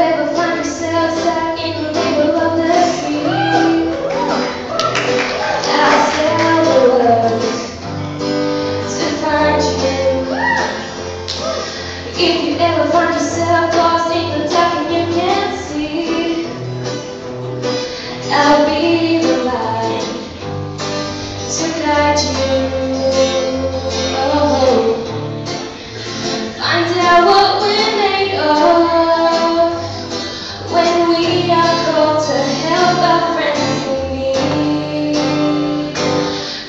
ever find yourself stuck in the middle of the street, I'll sell the world to find you. If you ever find yourself lost in the dark and you can't see, I'll be the light to guide you. Oh, find out what we're made of when we are called to help our friends in need.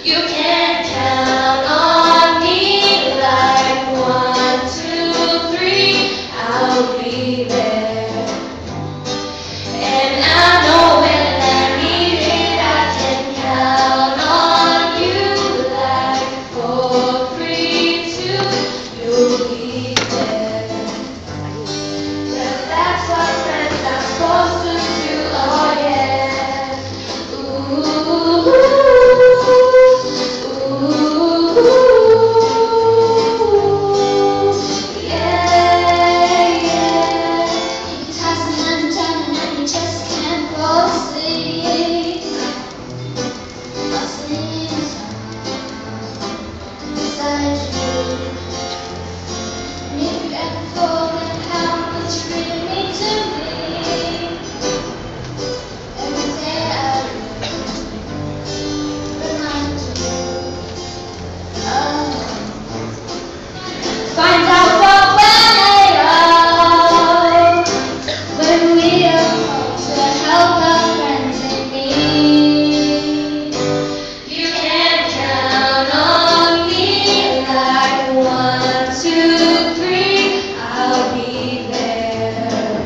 You can count on me like 1, 2, 3, I'll be there. And I know when I need it, I can count on you like 4, 3, 2, you'll be there. 'Cause that's what friends are supposed to do, oh yeah. Ooh, yeah, yeah. You tossing and turning and you just can't fall asleep. Lost inside you. And if you ever forget how much you really mean to me, every day I remind you. Find out what we're made of when we are called to help our friends in need. You can count on me like 1, 2, 3, I'll be there.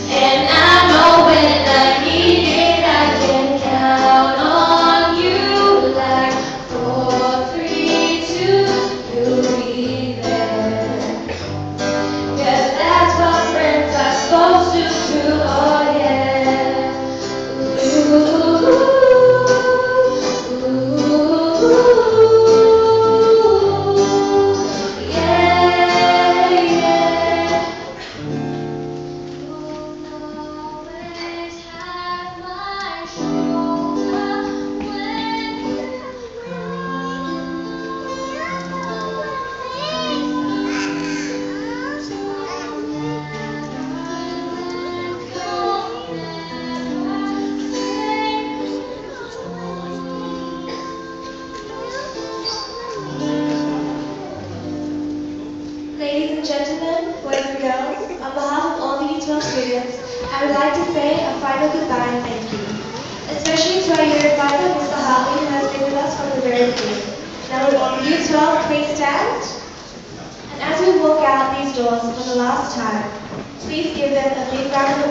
And I know when I need it, I can count on you like 4, 3, 2, you'll be there. 'Cause that's what friends are supposed to do, oh yeah. Ooh, yeah, yeah. You'll always have my shoulder when you Ladies and gentlemen, boys and girls, on behalf of all the U12 students, I would like to say a final goodbye and thank you. Especially to our year advisor, Mr. Hartley, who has been with us from the very beginning. Now would all the U12 please stand? And as we walk out these doors for the last time, please give them a big round of applause.